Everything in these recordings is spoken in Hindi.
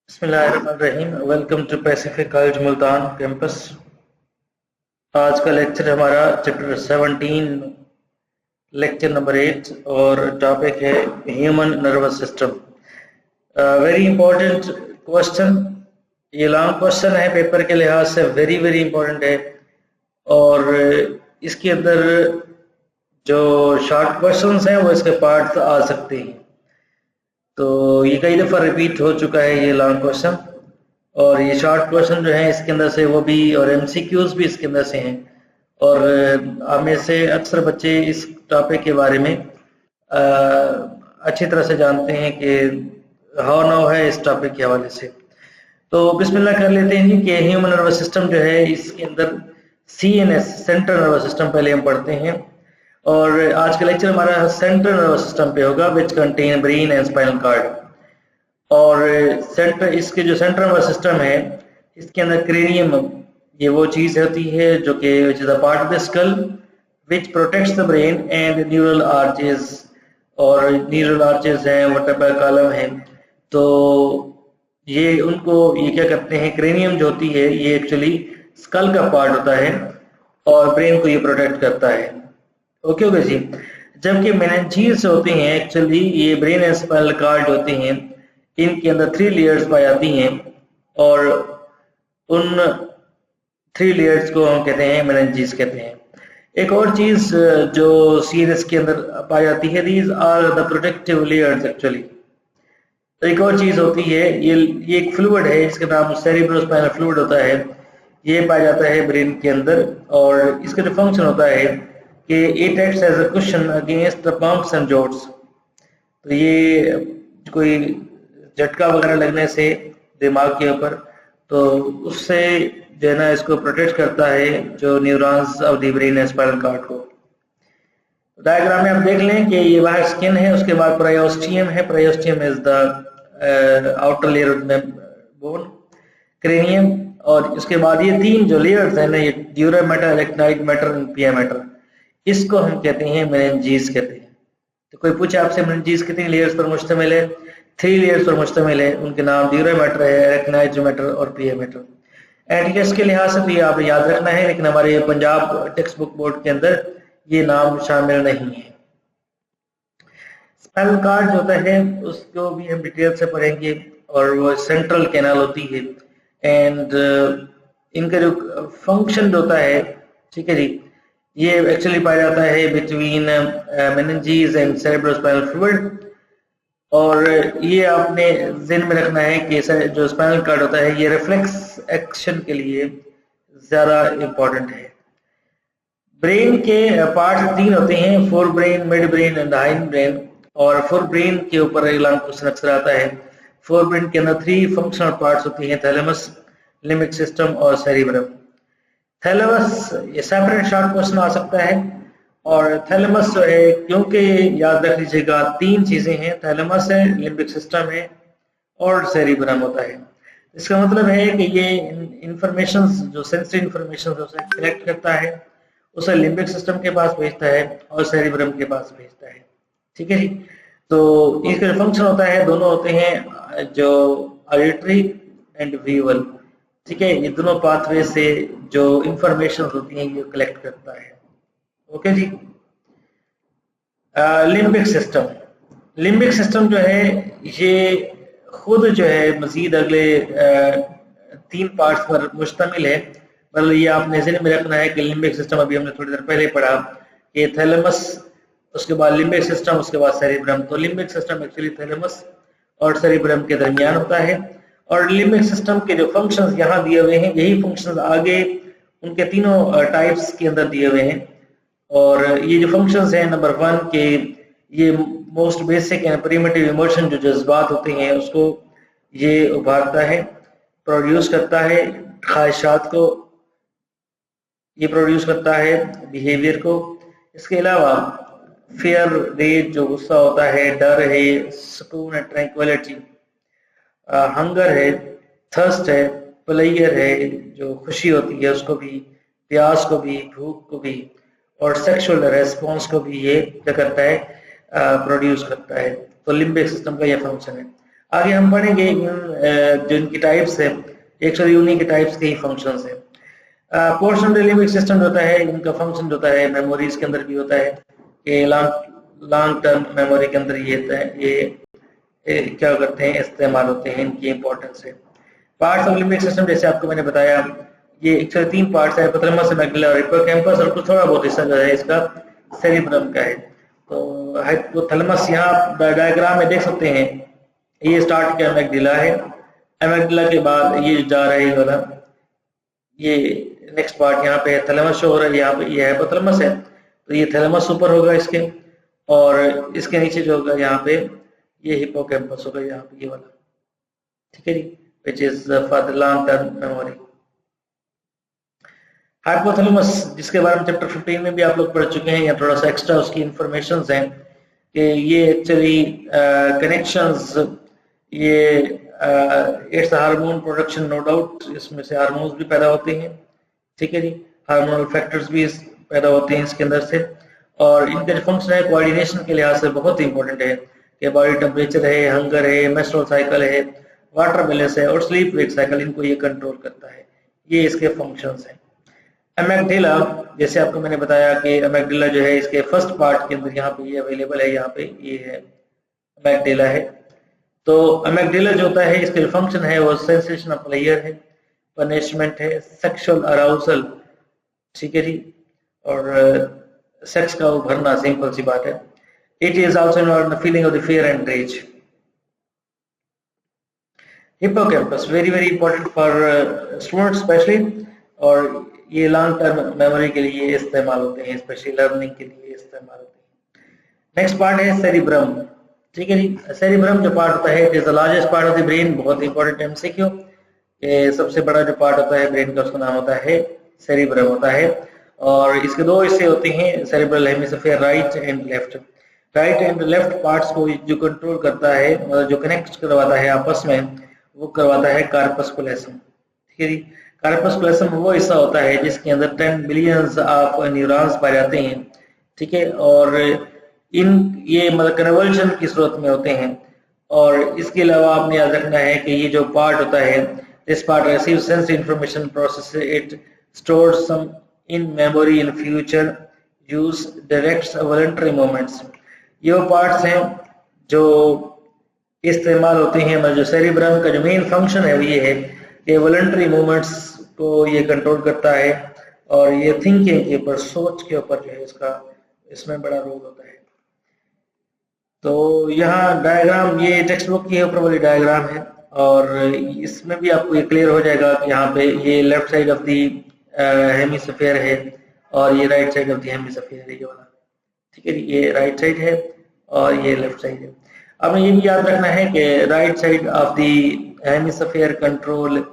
बिस्मिल्लाहिर्रहमानिर्रहीम। Welcome to pacific college Multan campus. आज का लेक्चर हमारा चैप्टर 17 लेक्चर नंबर 8 और टॉपिक है human nervous system. Very important question. ये लॉन्ग क्वेश्चन है, पेपर के लिहाज से वेरी वेरी इंपॉर्टेंट है। और इसके अंदर जो शॉर्ट क्वेश्चंस हैं वो इसके पार्ट आ सकते हैं। तो ये कई दफ़ा रिपीट हो चुका है ये लॉन्ग क्वेश्चन, और ये शॉर्ट क्वेश्चन जो है इसके अंदर से वो भी, और एमसीक्यूज भी इसके अंदर से हैं। और हमें से अक्सर बच्चे इस टॉपिक के बारे में अच्छी तरह से जानते हैं कि हाउ नाउ है इस टॉपिक के हवाले से। तो बिस्मिल्लाह कर लेते हैं कि ह्यूमन नर्वस सिस्टम जो है इसके अंदर CNS सेंट्रल नर्वस सिस्टम पहले हम पढ़ते हैं, और आज का लेक्चर हमारा सेंट्रल नर्वस सिस्टम पे होगा, which contain brain and spinal cord. और इसके जो सेंट्रल नर्वस सिस्टम है इसके अंदर क्रेनियम, ये वो चीज़ होती है जो कि which is a part of the skull which protects the brain and neural arches. और न्यूरल आर्चेज हैं, वर्टेब्रल कॉलम है, तो ये उनको ये क्या करते हैं, क्रेनियम जो होती है ये एक्चुअली स्कल का पार्ट होता है और ब्रेन को ये प्रोटेक्ट करता है। ओके ओके जी। जबकि मेनिंजेस होते हैं एक्चुअली ये ब्रेन एंड स्पाइनल कार्ड होते हैं, इनके अंदर 3 लेयर्स पाई जाती हैं, और उन 3 लेयर्स को हम कहते हैं मेनिंजेस कहते हैं। एक और चीज जो CNS के अंदर पाई जाती है, these are the protective layers actually. तो एक और चीज होती है, ये एक फ्लूइड है, इसका नाम सेरिब्रोस्पाइनल फ्लूइड होता है, ये पाया जाता है ब्रेन के अंदर। और इसका जो फंक्शन होता है कि it acts as a cushion against the bumps and jolts. तो ये कोई झटका वगैरह लगने से दिमाग के ऊपर, तो उससे जो है ना इसको प्रोटेक्ट करता है जो neurons of the brain and spinal cord को। डायग्राम में आप देख लें कि ये बाहर स्किन है, उसके बाद प्रायोस्टियम है, periosteum is the outer layer of bone, cranium, और उसके बाद ये 3 जो लेयर्स है ना, ये dura mater, arachnoid matter and पिया मैटर, इसको हम कहते हैं मेनिंजेस कहते हैं। तो कोई पूछे आपसे मेनिंजेस कितनी लेयर्स पर मुश्तमिल है, 3 लेयर्स पर मुश्तमिल है, उनके नाम ड्यूरा मैटर है, अरेक्नॉइड मैटर और पिया मैटर। एटीएस के लिहाज से तो ये आपने याद रखना है, लेकिन हमारे पंजाब टेक्स्ट बुक बोर्ड के अंदर ये नाम शामिल नहीं है। स्पाइनल कार्ड जो होता है उसको भी हम डिटेल से पढ़ेंगे, और वो सेंट्रल कैनाल होती है, एंड इनका जो फंक्शन जो होता है, ठीक है जी, ये एक्चुअली पाया जाता है between meninges and cerebrospinal fluid. और ये आपने ज़हन में रखना है कि जो स्पाइनल कार्ड होता है ये रिफ्लेक्स एक्शन के लिए ज़्यादा इम्पोर्टेंट है। ब्रेन के पार्ट्स 3 होते हैं, fore brain, mid brain and hind brain. और फोर ब्रेन के ऊपर एक लॉन्ग क्वेश्चन अक्सर आता है। फोर ब्रेन के अंदर 3 फंक्शनल पार्ट्स होती हैं, थैलेमस, लिम्बिक सिस्टम और सेरिब्रम। थैलेमस, ये सेपरेट शॉर्ट क्वेश्चन आ सकता है। और थैलेमस जो है, क्योंकि याद रख लीजिएगा 3 चीजें हैं, थैलेमस है, लिम्बिक सिस्टम है और सेरिब्रम होता है। इसका मतलब है कि ये इंफॉर्मेशन जो सेंसरी इंफॉर्मेशन उसे कलेक्ट करता है, उसे लिम्बिक सिस्टम के पास भेजता है और सेरिब्रम के पास भेजता है। ठीक है जी। तो इसका जो फंक्शन होता है, दोनों होते हैं जो ऑडिटरी एंड विजुअल, ठीक है, ये दोनों पाथवे से जो इंफॉर्मेशन होती है ये कलेक्ट करता है। ओके जी। लिम्बिक सिस्टम, लिम्बिक सिस्टम जो है ये खुद जो है मजीद अगले 3 पार्ट्स पर मुश्तमिल है। मतलब ये आपने ज़हन में रखना है कि लिम्बिक सिस्टम, अभी हमने थोड़ी देर पहले पढ़ा कि थैलेमस, उसके बाद लिम्बिक सिस्टम, उसके बाद सेरिब्रम। तो लिम्बिक सिस्टम एक्चुअली थैलेमस और सेरिब्रम के दरमियान होता है। और लिम्बिक सिस्टम के जो फंक्शंस यहाँ दिए हुए हैं, यही फंक्शंस आगे उनके तीनों टाइप्स के अंदर दिए हुए हैं। और ये जो फंक्शंस हैं, नंबर 1 के ये most basic and primitive emotion, जो जज्बात होते हैं, उसको ये उभारता है, प्रोड्यूस करता है, ख्वाहिशात को ये प्रोड्यूस करता है, बिहेवियर को। इसके अलावा फियर, रेज जो गुस्सा होता है, डर है, सुकून है, ट्रैंक्विलिटी, हंगर है, थर्स्ट है, प्लेयर है जो खुशी होती है उसको भी, प्यास को भी, भूख को भी, और सेक्सुअल रेस्पॉन्स को भी ये क्या करता है, प्रोड्यूस करता है। तो लिम्बिक सिस्टम का ये फंक्शन है। आगे हम पढ़ेंगे जो इनकी टाइप्स है, एक्चुअली उन्हीं के टाइप्स के ही फंक्शंस है। पोर्शन लिम्बिक सिस्टम होता है, इनका फंक्शन होता है मेमोरीज के अंदर भी होता है कि लॉन्ग टर्म मेमोरी के अंदर ये क्या करते हैं, इस्तेमाल होते हैं, इनकी इंपॉर्टेंस है। पार्ट्स ऑफ लिम्बिक सिस्टम जैसे आपको मैंने बताया, ये एक्चुअली 3 पार्ट्स है, हाइपोथैलेमस, एमिग्डाला और हिप्पोकैम्पस, और कुछ थोड़ा बहुत हिस्सा जो है इसका सेरिब्रम का है। तो हाइपोथैलेमस यहाँ डायग्राम में देख सकते हैं, ये स्टार्ट किया एमिग्डाला है, एमिग्डाला के बाद ये जा रहा है वाला, ये नेक्स्ट पार्ट यहाँ पे थैलेमस शो हो रहा है, यहाँ पे ये हाइपोथैलेमस है, तो ये थैलेमस ऊपर होगा इसके, और इसके नीचे जो होगा यहाँ पे ये हिप्पोकैम्पस होगा, यहाँ पे ये वाला, ठीक है जी, which is for the long term memory. Hypothalamus जिसके बारे में चैप्टर 15 में भी आप लोग पढ़ चुके हैं, या थोड़ा सा एक्स्ट्रा उसकी इंफॉर्मेशन हैं कि ये एक्चुअली कनेक्शंस, ये it's hormone production, no doubt, इसमें से हार्मोन्स भी पैदा होते हैं, ठीक है जी, हार्मोनल फैक्टर्स भी पैदा होते हैं इसके अंदर से, और इनका जो फंक्शन है कोऑर्डिनेशन के लिहाज से बहुत इंपॉर्टेंट है कि बॉडी टेम्परेचर है, हंगर है, मेंस्ट्रुअल साइकिल है, वाटर बैलेंस है और स्लीप वेक साइकिल, इनको ये कंट्रोल करता है, ये इसके फंक्शंस हैं। एमिग्डाला, जैसे आपको मैंने बताया कि एमिग्डाला जो है इसके फर्स्ट पार्ट के अंदर यहाँ पे ये अवेलेबल है, यहाँ पे ये है एमिग्डाला है। तो एमिग्डाला जो होता है इसके जो फंक्शन है वो सेंसेशन ऑफ प्लेयर है, पनिशमेंट है, सेक्सुअल अराउजल, ठीक है जी, और सेक्स का उभरना, सिंपल सी बात है। It is also involve the feeling of the fear and rage. Hippocampus very very important for students specially, और ये लॉन्ग टर्म मेमोरी के लिए इस्तेमाल होते हैं, स्पेशली लर्निंग के लिए इस्तेमाल होते हैं। नेक्स्ट पार्ट है सेरिब्रम, ठीक है जी। सेरिब्रम जो पार्ट होता है it is the largest part of the brain, बहुत इंपॉर्टेंट एमसीक्यू, सबसे बड़ा जो पार्ट होता है ब्रेन का उसका नाम होता है सेरिब्रम होता है, और इसके 2 हिस्से होते हैं, cerebral hemisphere right and left. Right and left parts को जो कंट्रोल करता है, मतलब जो कनेक्ट करवाता है आपस में, वो करवाता है कार्पस कैलोसम, ठीक है जी। कार्पस कैलोसम वो हिस्सा होता है जिसके अंदर 10 बिलियंस ऑफ न्यूरॉन्स पाए जाते हैं, ठीक है, और ये मतलब कन्वर्जन की सूरत में होते हैं। और इसके अलावा आपने याद रखना है कि ये जो पार्ट होता है, this part receive sensory information, process it, store some in memory in future use, directs voluntary movements. ये वो पार्ट्स हैं जो इस्तेमाल होते हैं, मतलब जो सेरिब्रम का जो मेन फंक्शन है वो ये है कि वॉलंटरी मूवमेंट्स को ये कंट्रोल करता है, और ये थिंकिंग के ऊपर, सोच के ऊपर जो है इसमें बड़ा रोल होता है। तो यहाँ डायग्राम, ये टेक्स्ट बुक के ऊपर वाली डायग्राम है, और इसमें भी आपको ये क्लियर हो जाएगा कि यहाँ पे ये left side of the hemisphere है, और ये right side of the hemisphere है, ये वाला, ठीक है, ये राइट साइड है और ये लेफ्ट साइड है। अब ये भी याद रखना है कि right side of the hemisphere control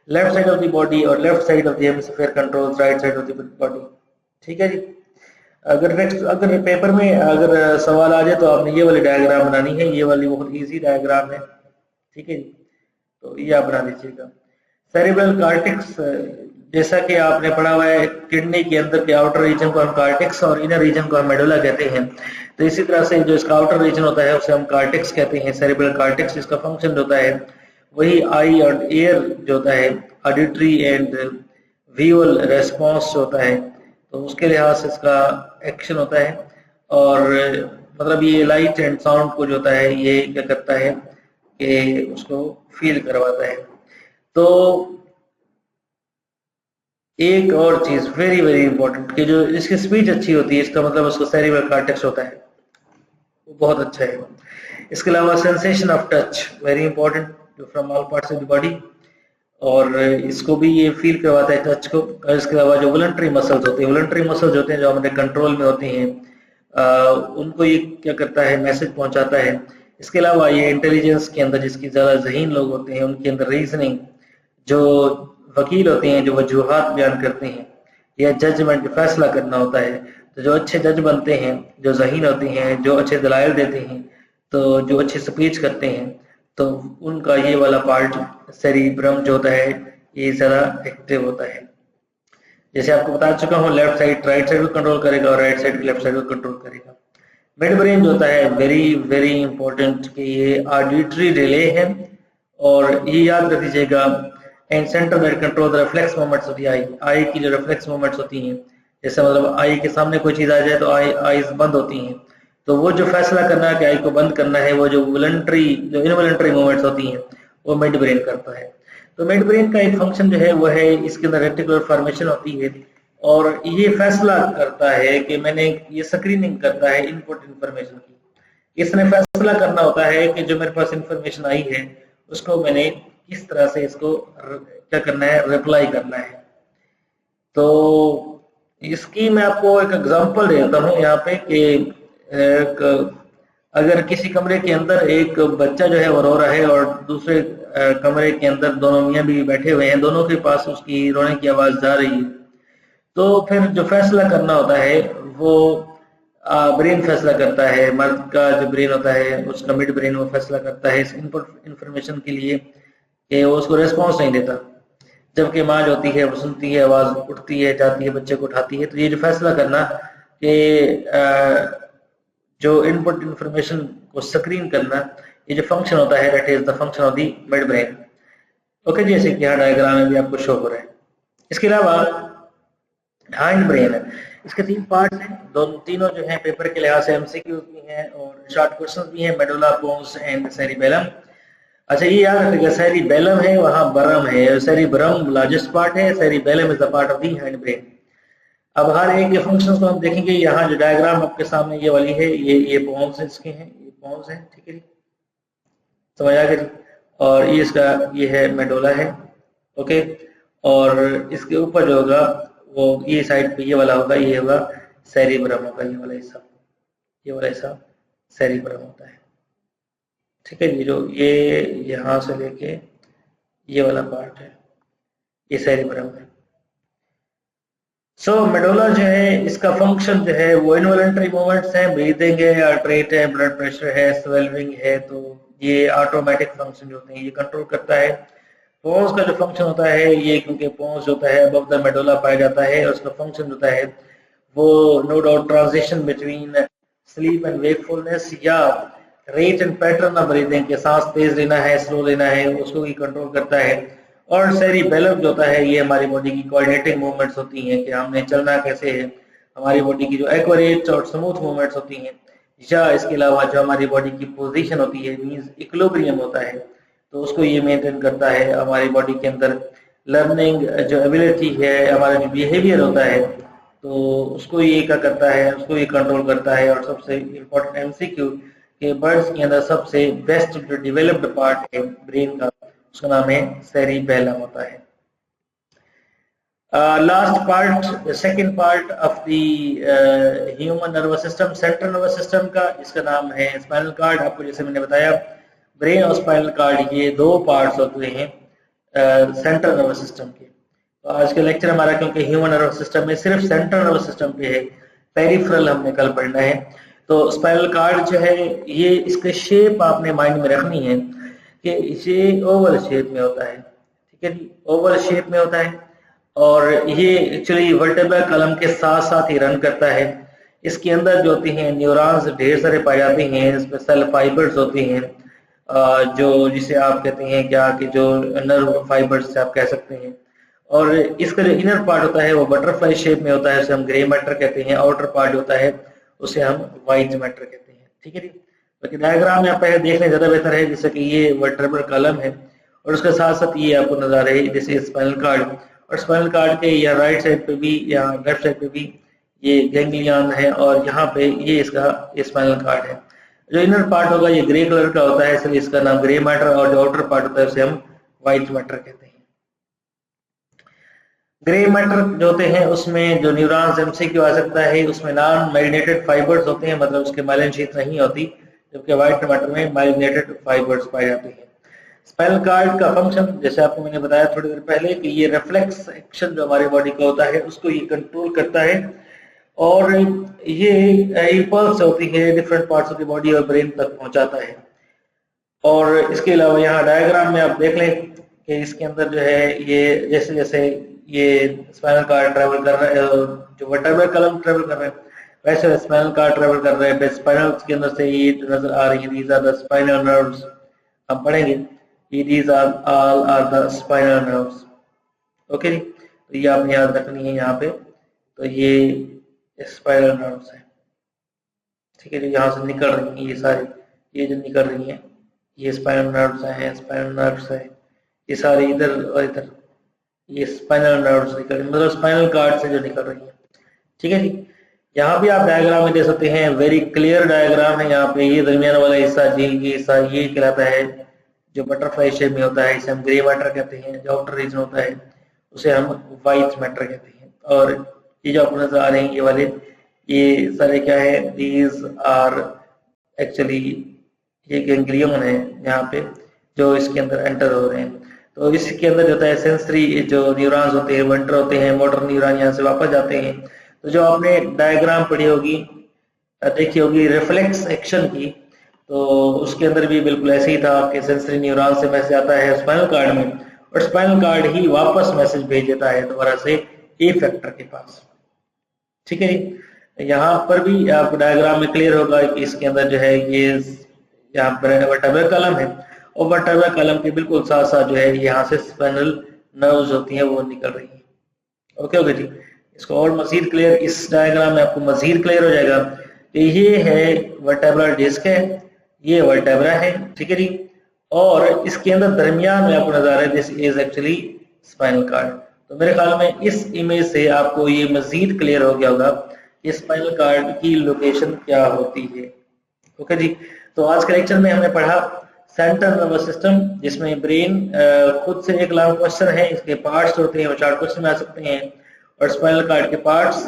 left side of the body, और left side of the hemisphere controls right side of the body, ठीक है जी। अगर पेपर में अगर सवाल आ जाए तो आपने ये वाली डायग्राम बनानी है, ये वाली बहुत इजी डायग्राम है, ठीक है जी, तो ये आप बना लीजिएगा। सेरिब्रल कॉर्टेक्स, जैसा कि आपने पढ़ा हुआ है, किडनी के अंदर के आउटर रीजन को हम कॉर्टेक्स और इनर रीजन को हम मेडुला कहते हैं, तो इसी तरह से जो इसका आउटर रीजन होता है उसे हम कॉर्टेक्स कहते हैं, सेरिब्रल कॉर्टेक्स। इसका फंक्शन होता है वही आई और एयर जो होता है, ऑडिटरी एंड विजुअल रेस्पॉन्स होता है, तो उसके लिहाज से इसका एक्शन होता है, और मतलब ये लाइट एंड साउंड को जो होता है ये क्या करता है कि उसको फील करवाता है। तो एक और चीज वेरी वेरी इंपॉर्टेंट कि जो इसकी स्पीच अच्छी होती है, इसका मतलब उसका सेरिब्रल कॉर्टेक्स होता है वो बहुत अच्छा है। इसके अलावा sensation of touch very important, जो from all parts of the body, और इसको भी ये फील करवाता है टच को। और इसके अलावा जो वॉलंटरी मसल्स होते हैं, वॉलंटरी मसल्स होते हैं जो हमारे कंट्रोल में होते हैं, उनको ये क्या करता है, मैसेज पहुंचाता है। इसके अलावा ये इंटेलिजेंस के अंदर जिसकी ज़्यादा ज़हीन लोग होते हैं उनके अंदर रीजनिंग, जो वकील होते हैं जो वजूहात बयान करते हैं या जजमेंट फैसला करना होता है, तो जो अच्छे जज बनते हैं, जो ज़हीन होते हैं, जो अच्छे दलाइल देते हैं, तो जो अच्छी स्पीच करते हैं, तो उनका ये वाला पार्ट सेरिब्रम जो होता है ये ज़्यादा एक्टिव होता है। जैसे आपको बता चुका हूँ, लेफ्ट साइड राइट साइड को कंट्रोल करेगा और राइट साइड लेफ्ट साइड को कंट्रोल करेगा। मिड ब्रेन जो होता है वेरी वेरी इंपॉर्टेंट कि ये ऑडिटरी रिले है, और ये याद रख दीजिएगा, and centre that control the reflex movements of the eye. Eye की जो रिफ्लेक्स मूवमेंट्स होती हैं, जैसे मतलब आई के सामने कोई चीज़ आ जाए तो आईज बंद होती हैं, तो वो जो फैसला करना है कि आई को बंद करना है, वो जो इनवॉलंटरी मूवमेंट्स होती हैं वो मिड ब्रेन करता है। तो मिड ब्रेन का एक फंक्शन जो है वो है, इसके अंदर रेटिकुलर फॉर्मेशन होती है, और ये फैसला करता है कि मैंने, ये स्क्रीनिंग करता है इनपुट इंफॉर्मेशन की। इसने फैसला करना होता है कि जो मेरे पास इंफॉर्मेशन आई है उसको मैंने किस तरह से इसको क्या करना है, रिप्लाई करना है। तो इसकी मैं आपको एक एग्जांपल देता हूँ यहाँ पे कि अगर किसी कमरे के अंदर एक बच्चा जो है वो रो रहा है और दूसरे कमरे के अंदर दोनों मियाँ बीवी बैठे हुए हैं, दोनों के पास उसकी रोने की आवाज़ जा रही है, तो फिर जो फैसला करना होता है वो ब्रेन फैसला करता है। मर्द का जो ब्रेन होता है उसका मिड ब्रेन वो फैसला करता है इस इनपुट इंफॉर्मेशन के लिए कि वो उसको रिस्पॉन्स नहीं देता, जबकि माँ जो होती है वो सुनती है, आवाज़ उठती है, जाती है, बच्चे को उठाती है। तो ये जो फैसला करना कि जो इनपुट इंफॉर्मेशन को स्क्रीन करना, ये जो फंक्शन होता है that is the function of the mid brain. Okay, जैसे कि यहाँ डायग्राम में भी आपको शो हो रहा है। इसके अलावा हाइंड ब्रेन है, इसके 3 पार्ट्स हैं, तीनों जो हैं पेपर के लिहाज से एमसीक्यूज भी हैं और शॉर्ट क्वेश्चंस भी हैं, मेडुला, पोन्स एंड सेरिबेलम। अच्छा, ये याद रखिएगा, सेरिबेलम है वहाँ बरम है, सेरिब्रम लार्जेस्ट पार्ट है, cerebellum is the part of the hind brain. अब हर एक के फंक्शंस को हम देखेंगे। यहाँ जो डायग्राम आपके सामने ये वाली है, ये पोन्स इसके हैं, ये पोन्स हैं, ठीक है जी, समझ आ गया जी। और ये इसका ये है मेडुला है, ओके, और इसके ऊपर जो होगा वो ये साइड पे ये वाला होगा, ये होगा सेरिब्रम होगा, ये वाला हिस्सा, ये वाला हिस्सा सेरिब्रम होता है, ठीक है जी। जो ये यहाँ से लेके ये वाला पार्ट है ये सेरिब्रम है। सो मेडुला जो है इसका फंक्शन जो है वो इनवॉलंटरी मूवमेंट्स हैं, ब्रीदिंग है, हार्ट रेट है, ब्लड प्रेशर है, स्वेलिंग है, तो ये ऑटोमेटिक फंक्शन जो होते हैं ये कंट्रोल करता है। पोन्स का जो फंक्शन होता है ये, क्योंकि पोन्स होता है अबव द मेडुला पाया जाता है, और उसका फंक्शन होता है वो no doubt transition between sleep and wakefulness, या rate and pattern of breathing के, सांस तेज लेना है, स्लो लेना है, उसको भी कंट्रोल करता है। और सेरिबेलम जो होता है ये हमारी बॉडी की कोऑर्डिनेटिंग मूवमेंट्स होती हैं कि हमने चलना कैसे है, हमारी बॉडी की जो एक्यूरेट और स्मूथ मूवमेंट्स होती हैं, या इसके अलावा जो हमारी बॉडी की पोजीशन होती है, मींस इक्विलिब्रियम होता है, तो उसको ये मेंटेन करता है। हमारी बॉडी के अंदर लर्निंग जो एबिलिटी है, हमारा जो बिहेवियर होता है, तो उसको ये क्या करता है, उसको ये कंट्रोल करता है। और सबसे इम्पोर्टेंट एमसीक्यू के बर्ड्स के अंदर सबसे बेस्ट जो डेवलप्ड पार्ट है ब्रेन का, उसका नाम है सेरिबेलम होता है। Last part, second part of the human nervous system, central nervous system का, इसका नाम है स्पाइनल कार्ड। आपको जैसे मैंने बताया ब्रेन और स्पाइनल कार्ड ये 2 पार्ट्स होते हैं सेंट्रल नर्वस सिस्टम के। तो आज का लेक्चर हमारा क्योंकि ह्यूमन नर्वस सिस्टम में सिर्फ सेंट्रल नर्वस सिस्टम पे है, पेरिफेरल हमने कल पढ़ना है। तो स्पाइनल कार्ड जो है ये, इसके शेप आपने माइंड में रखनी है कि ये ओवल शेप में होता है, ठीक है जी, ओवल शेप में होता है, और ये एक्चुअली वर्टेब्रल कॉलम के साथ साथ ही रन करता है। इसके अंदर जो होती हैं न्यूरॉन्स ढेर सारे पाए जाते हैं, इसमें सेल फाइबर्स होती हैं, जो जिसे आप कहते हैं क्या कि जो नर्व फाइबर्स से आप कह सकते हैं। और इसका जो इनर पार्ट होता है वो बटरफ्लाई शेप में होता है, उसे हम ग्रे मैटर कहते हैं। आउटर पार्ट होता है उसे हम व्हाइट मैटर कहते हैं, ठीक है जी। बाकी डायग्राम में आप पहले देख लें ज़्यादा बेहतर है, जैसे कि ये वर्टेब्रल कॉलम है और उसके साथ साथ ये आपको नजर आ रहा है जैसे स्पाइनल कार्ड, और स्पाइनल कार्ड के या राइट साइड पे भी या लेफ्ट साइड पे भी ये गैंग्लियन है, और यहाँ पे ये इसका स्पाइनल कार्ड है। जो इनर पार्ट होगा ये ग्रे कलर का होता है, इसलिए इसका नाम ग्रे मैटर, और जो आउटर पार्ट होता है उसे हम व्हाइट मैटर कहते हैं। ग्रे मैटर जो होते हैं उसमें जो न्यूरॉन्स एमसीक्यू आ सकता है, उसमें नॉन माइग्रेटेड फाइबर्स होते हैं, मतलब उसके माइलिन शीट नहीं होती, जबकि व्हाइट मैटर में माइग्रेटेड फाइबर्स पाए जाते हैं। स्पाइनल कार्ड का फंक्शन जैसे आपको मैंने बताया थोड़ी देर पहले कि ये रिफ्लेक्स एक्शन जो हमारी बॉडी का होता है उसको ये कंट्रोल करता है, और ये इंपल्स होती है different parts of the body और ब्रेन तक पहुंचाता है। और इसके अलावा यहाँ डायग्राम में आप देख लें कि इसके अंदर जो है ये जैसे जैसे ये स्पाइनल कार्ड ट्रेवल कर रहा है, जो वर्टेब्रल कॉलम ट्रेवल कर रहा है, वैसे स्पाइनल कार्ड ट्रेवल कर रहे हैं स्पाइनल के अंदर से, ये नजर आ रही है, these are the spinal nerves, हम पढ़ेंगे ये these are all are the spinal nerves. Okay जी, तो ये आपने याद रखनी है यहाँ पे, तो ये स्पाइनल नर्व्स है, ठीक है जी। यहाँ से निकल रही हैं ये सारी, ये जो निकल रही हैं ये स्पाइनल नर्व्स हैं, स्पाइनल नर्व्स है, ये सारी इधर और इधर ये स्पाइनल नर्व्स निकल रही, मतलब स्पाइनल कार्ड से जो निकल रही है, ठीक है जी। यहाँ भी आप डायग्राम में दे सकते हैं, वेरी क्लियर डायग्राम है यहाँ पे। ये दरमियान वाला हिस्सा, झील की हिस्सा, ये कहलाता है जो बटरफ्लाई शेप में होता है, इसे हम ग्रे मैटर कहते हैं। जो आउटर रीजन होता है उसे हम व्हाइट मैटर कहते हैं। और ये जो आपको नजर आ रहे हैं ये वाले, ये सारे क्या है, दीज आर एक्चुअली ये गैंग्लियन है यहाँ पे, जो इसके अंदर एंटर हो रहे हैं। तो इसके अंदर जो होता है सेंसरी जो न्यूरॉन्स होते हैं वो एंटर होते हैं, मोटर न्यूरॉन यहाँ से वापस जाते हैं। तो जो आपने डायग्राम पढ़ी होगी, देखी होगी रिफ्लेक्स एक्शन की, तो उसके अंदर भी बिल्कुल ऐसे ही था कि सेंसरी न्यूरॉन से मैसेज आता है स्पाइनल कार्ड में, और स्पाइनल कार्ड ही वापस मैसेज भेज देता है दोबारा से ए फैक्टर के पास, ठीक है जी। यहाँ पर भी आपको डायग्राम में क्लियर होगा कि इसके अंदर जो है ये यहाँ पर वर्टेब्रल कॉलम है, और वर्टेब्रल कॉलम के बिल्कुल साथ साथ जो है यहाँ से स्पाइनल नर्व्स होती हैं वो निकल रही है। ओके ओके जी, इसको और मजीद क्लियर, इस डायग्राम में आपको मजीद क्लियर हो जाएगा। तो ये है वर्टेब्रल डिस्क है, ये वर्टेब्रा है, ठीक है जी। और इसके अंदर दरमियान में आपको नजर आ रहा है, this is actually spinal cord. तो मेरे ख्याल में इस इमेज से आपको ये मजीद क्लियर हो गया होगा कि स्पाइनल कार्ड की लोकेशन क्या होती है। ओके जी, तो आज के लेक्चर में हमने पढ़ा सेंट्रल नर्वस सिस्टम, जिसमें ब्रेन खुद से एक लॉन्ग क्वेश्चन है, इसके पार्ट्स होते हैं वो शॉर्ट क्वेश्चन में आ सकते हैं, और स्पाइनल कार्ड के पार्ट्स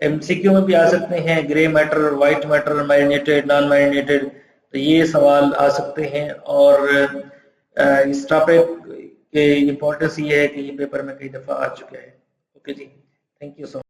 एमसीक्यू में भी आ सकते हैं, grey matter, white matter, myelinated, non myelinated, तो ये सवाल आ सकते हैं। और इस टॉपिक के इम्पोर्टेंस ये है कि ये पेपर में कई दफ़ा आ चुका है। ओके जी, थैंक यू सो मच।